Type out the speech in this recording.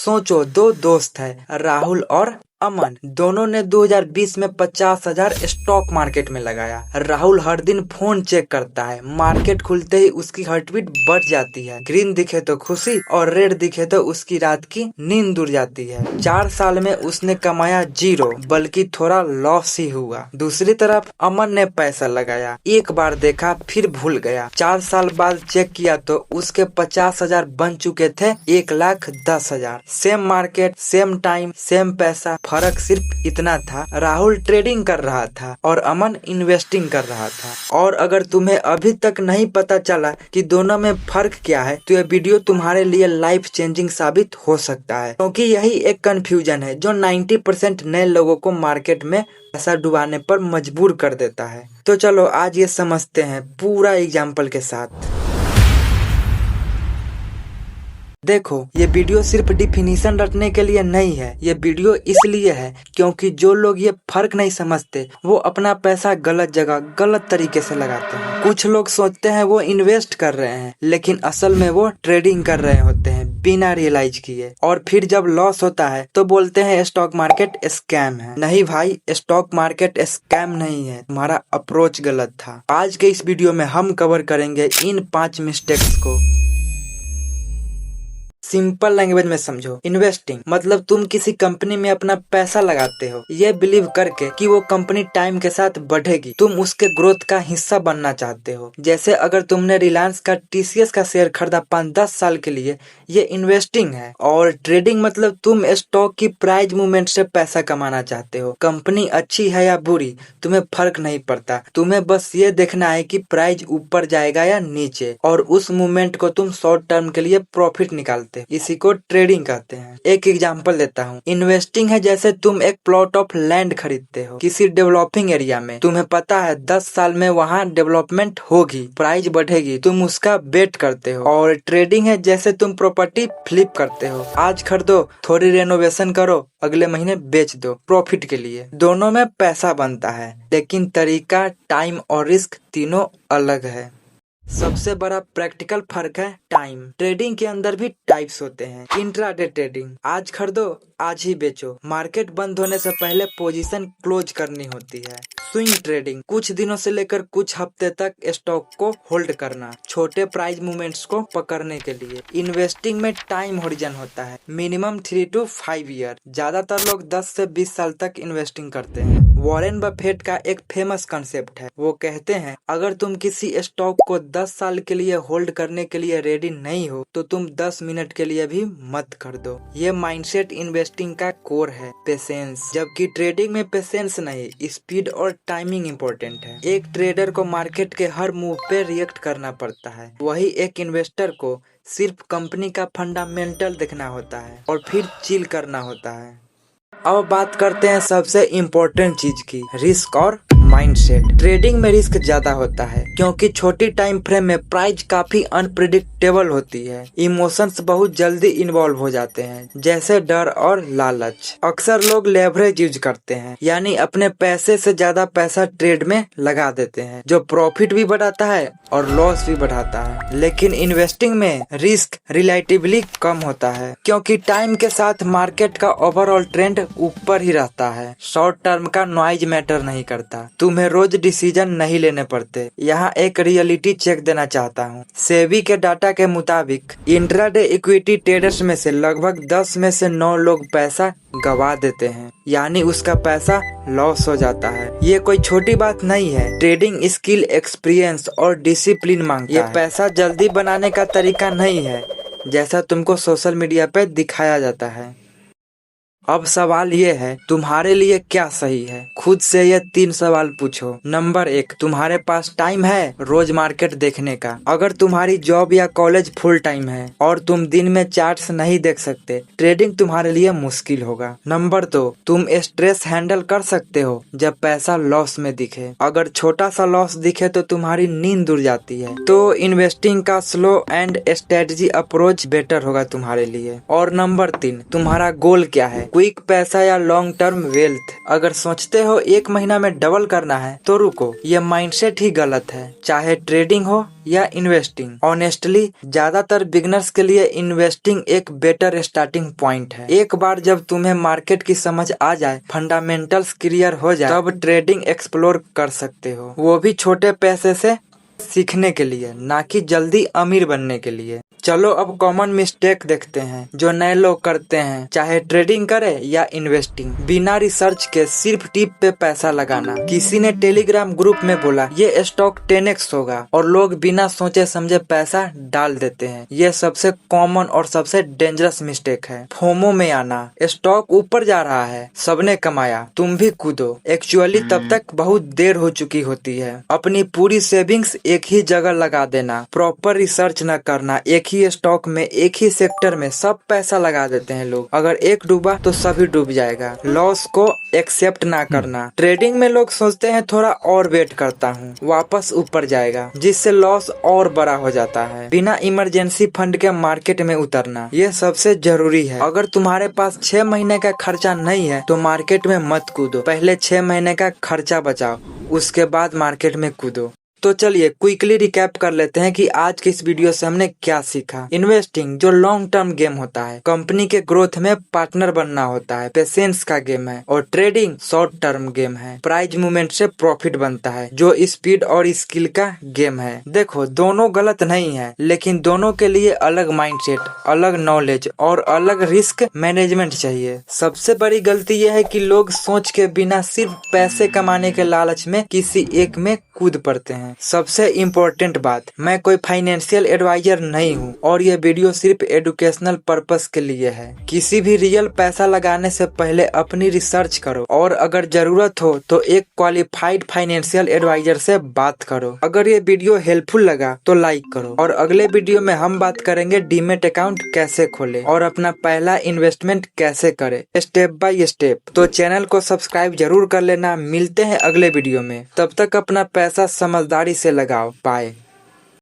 सोचो, दो दोस्त है, राहुल और अमन। दोनों ने 2020 में 50,000 स्टॉक मार्केट में लगाया। राहुल हर दिन फोन चेक करता है, मार्केट खुलते ही उसकी हार्ट बीट बढ़ जाती है। ग्रीन दिखे तो खुशी और रेड दिखे तो उसकी रात की नींद उड़ जाती है। 4 साल में उसने कमाया 0, बल्कि थोड़ा लॉस ही हुआ। दूसरी तरफ अमन ने पैसा लगाया, एक बार देखा फिर भूल गया। 4 साल बाद चेक किया तो उसके 50,000 बन चुके थे 1,10,000। Same market, same time, same पैसा, फर्क सिर्फ इतना था, राहुल ट्रेडिंग कर रहा था और अमन इन्वेस्टिंग कर रहा था। और अगर तुम्हें अभी तक नहीं पता चला कि दोनों में फर्क क्या है, तो यह वीडियो तुम्हारे लिए लाइफ चेंजिंग साबित हो सकता है, क्योंकि यही एक कंफ्यूजन है जो 90% नए लोगों को मार्केट में पैसा डुबाने पर मजबूर कर देता है। तो चलो आज ये समझते हैं पूरा एग्जाम्पल के साथ। देखो, ये वीडियो सिर्फ डिफिनीशन रटने के लिए नहीं है। ये वीडियो इसलिए है क्योंकि जो लोग ये फर्क नहीं समझते वो अपना पैसा गलत जगह गलत तरीके से लगाते हैं। कुछ लोग सोचते हैं वो इन्वेस्ट कर रहे हैं, लेकिन असल में वो ट्रेडिंग कर रहे होते हैं बिना रियलाइज किए। और फिर जब लॉस होता है तो बोलते हैं स्टॉक मार्केट स्कैम है। नहीं भाई, स्टॉक मार्केट स्कैम नहीं है, तुम्हारा अप्रोच गलत था। आज के इस वीडियो में हम कवर करेंगे इन 5 मिस्टेक्स को। सिंपल लैंग्वेज में समझो, इन्वेस्टिंग मतलब तुम किसी कंपनी में अपना पैसा लगाते हो ये बिलीव करके कि वो कंपनी टाइम के साथ बढ़ेगी। तुम उसके ग्रोथ का हिस्सा बनना चाहते हो। जैसे अगर तुमने रिलायंस का TCS का शेयर खरीदा 5-10 साल के लिए, ये इन्वेस्टिंग है। और ट्रेडिंग मतलब तुम स्टॉक की प्राइस मूवमेंट से पैसा कमाना चाहते हो। कंपनी अच्छी है या बुरी तुम्हें फर्क नहीं पड़ता, तुम्हें बस ये देखना है कि प्राइस ऊपर जाएगा या नीचे, और उस मूवमेंट को तुम शॉर्ट टर्म के लिए प्रॉफिट निकालते। इसी को ट्रेडिंग कहते हैं। एक एग्जांपल देता हूँ। इन्वेस्टिंग है जैसे तुम एक प्लॉट ऑफ लैंड खरीदते हो किसी डेवलपिंग एरिया में। तुम्हें पता है 10 साल में वहाँ डेवलपमेंट होगी, प्राइस बढ़ेगी, तुम उसका बेट करते हो। और ट्रेडिंग है जैसे तुम प्रॉपर्टी फ्लिप करते हो। आज खरीदो, थोड़ी रेनोवेशन करो, अगले महीने बेच दो प्रॉफिट के लिए। दोनों में पैसा बनता है, लेकिन तरीका, टाइम और रिस्क तीनों अलग है। सबसे बड़ा प्रैक्टिकल फर्क है टाइम। ट्रेडिंग के अंदर भी टाइप्स होते हैं। इंट्राडे ट्रेडिंग, आज खरीदो आज ही बेचो, मार्केट बंद होने से पहले पोजीशन क्लोज करनी होती है। स्विंग ट्रेडिंग, कुछ दिनों से लेकर कुछ हफ्ते तक स्टॉक को होल्ड करना, छोटे प्राइस मूवमेंट्स को पकड़ने के लिए। इन्वेस्टिंग में टाइम होरिजन होता है, मिनिमम 3 to 5 ईयर। ज्यादातर लोग 10 से 20 साल तक इन्वेस्टिंग करते हैं। वॉरेन बफेट का एक फेमस कंसेप्ट है। वो कहते हैं अगर तुम किसी स्टॉक को 10 साल के लिए होल्ड करने के लिए रेडी नहीं हो तो तुम 10 मिनट के लिए भी मत खरीदो। ये माइंडसेट इन्वेस्टिंग का कोर है, पेशेंस। जबकि ट्रेडिंग में पेशेंस नहीं, स्पीड और टाइमिंग इम्पोर्टेंट है। एक ट्रेडर को मार्केट के हर मूव पे रिएक्ट करना पड़ता है, वही एक इन्वेस्टर को सिर्फ कंपनी का फंडामेंटल देखना होता है और फिर चिल करना होता है। अब बात करते हैं सबसे इम्पोर्टेंट चीज की, रिस्क और माइंडसेट। ट्रेडिंग में रिस्क ज्यादा होता है क्योंकि छोटी टाइम फ्रेम में प्राइस काफी अनप्रिडिक्टेबल होती है। इमोशंस बहुत जल्दी इन्वॉल्व हो जाते हैं, जैसे डर और लालच। अक्सर लोग लेवरेज यूज करते हैं, यानी अपने पैसे से ज्यादा पैसा ट्रेड में लगा देते हैं, जो प्रॉफिट भी बढ़ाता है और लॉस भी बढ़ाता है। लेकिन इन्वेस्टिंग में रिस्क रिलेटिवली कम होता है क्योंकि टाइम के साथ मार्केट का ओवरऑल ट्रेंड ऊपर ही रहता है। शॉर्ट टर्म का नॉइज मैटर नहीं करता, तुम्हें रोज डिसीजन नहीं लेने पड़ते। यहाँ एक रियलिटी चेक देना चाहता हूँ। सेबी के डाटा के मुताबिक इंट्राडे इक्विटी ट्रेडर्स में से लगभग 10 में से 9 लोग पैसा गवा देते हैं, यानी उसका पैसा लॉस हो जाता है। ये कोई छोटी बात नहीं है। ट्रेडिंग स्किल, एक्सपीरियंस और डिसिप्लिन मांगता है। ये पैसा जल्दी बनाने का तरीका नहीं है जैसा तुमको सोशल मीडिया पे दिखाया जाता है। अब सवाल ये है, तुम्हारे लिए क्या सही है? खुद से ये 3 सवाल पूछो। नंबर 1, तुम्हारे पास टाइम है रोज मार्केट देखने का? अगर तुम्हारी जॉब या कॉलेज फुल टाइम है और तुम दिन में चार्ट्स नहीं देख सकते, ट्रेडिंग तुम्हारे लिए मुश्किल होगा। नंबर 2, तुम स्ट्रेस हैंडल कर सकते हो जब पैसा लॉस में दिखे? अगर छोटा सा लॉस दिखे तो तुम्हारी नींद उड़ जाती है, तो इन्वेस्टिंग का slow and strategy approach better होगा तुम्हारे लिए। और नंबर 3, तुम्हारा गोल क्या है? क्विक पैसा या लॉन्ग टर्म वेल्थ। अगर सोचते हो 1 महीना में डबल करना है तो रुको, ये माइंडसेट ही गलत है। चाहे ट्रेडिंग हो या इन्वेस्टिंग, ऑनेस्टली ज्यादातर बिगनर्स के लिए इन्वेस्टिंग एक बेटर स्टार्टिंग पॉइंट है। एक बार जब तुम्हें मार्केट की समझ आ जाए, फंडामेंटल्स क्लियर हो जाए, तब ट्रेडिंग एक्सप्लोर कर सकते हो, वो भी छोटे पैसे से सीखने के लिए, ना कि जल्दी अमीर बनने के लिए। चलो अब कॉमन मिस्टेक देखते हैं जो नए लोग करते हैं, चाहे ट्रेडिंग करे या इन्वेस्टिंग। बिना रिसर्च के सिर्फ टिप पे पैसा लगाना। किसी ने टेलीग्राम ग्रुप में बोला ये स्टॉक 10x होगा और लोग बिना सोचे समझे पैसा डाल देते हैं। ये सबसे कॉमन और सबसे डेंजरस मिस्टेक है। फोमो में आना, स्टॉक ऊपर जा रहा है, सबने कमाया, तुम भी कूदो। एक्चुअली तब तक बहुत देर हो चुकी होती है। अपनी पूरी सेविंग्स एक ही जगह लगा देना, प्रॉपर रिसर्च न करना, एक ही स्टॉक में एक ही सेक्टर में सब पैसा लगा देते हैं लोग। अगर एक डूबा तो सभी डूब जाएगा। लॉस को एक्सेप्ट ना करना। ट्रेडिंग में लोग सोचते हैं थोड़ा और वेट करता हूँ, वापस ऊपर जाएगा, जिससे लॉस और बड़ा हो जाता है। बिना इमरजेंसी फंड के मार्केट में उतरना, ये सबसे जरूरी है। अगर तुम्हारे पास 6 महीने का खर्चा नहीं है तो मार्केट में मत कूदो। पहले 6 महीने का खर्चा बचाओ, उसके बाद मार्केट में कूदो। तो चलिए क्विकली रिकैप कर लेते हैं कि आज की इस वीडियो से हमने क्या सीखा। इन्वेस्टिंग जो लॉन्ग टर्म गेम होता है, कंपनी के ग्रोथ में पार्टनर बनना होता है, पेशेंस का गेम है। और ट्रेडिंग शॉर्ट टर्म गेम है, प्राइस मूवमेंट से प्रॉफिट बनता है, जो स्पीड और स्किल का गेम है। देखो दोनों गलत नहीं है, लेकिन दोनों के लिए अलग माइंडसेट, अलग नॉलेज और अलग रिस्क मैनेजमेंट चाहिए। सबसे बड़ी गलती यह है कि लोग सोच के बिना सिर्फ पैसे कमाने के लालच में किसी एक में कूद पड़ते हैं। सबसे इम्पोर्टेंट बात, मैं कोई फाइनेंशियल एडवाइजर नहीं हूँ और ये वीडियो सिर्फ एजुकेशनल पर्पस के लिए है। किसी भी रियल पैसा लगाने से पहले अपनी रिसर्च करो और अगर जरूरत हो तो एक क्वालिफाइड फाइनेंशियल एडवाइजर से बात करो। अगर ये वीडियो हेल्पफुल लगा तो लाइक करो और अगले वीडियो में हम बात करेंगे डीमेट अकाउंट कैसे खोले और अपना पहला इन्वेस्टमेंट कैसे करे, स्टेप बाय स्टेप। तो चैनल को सब्सक्राइब जरूर कर लेना। मिलते हैं अगले वीडियो में, तब तक अपना पैसा समझदारी से लगाओ। बाय।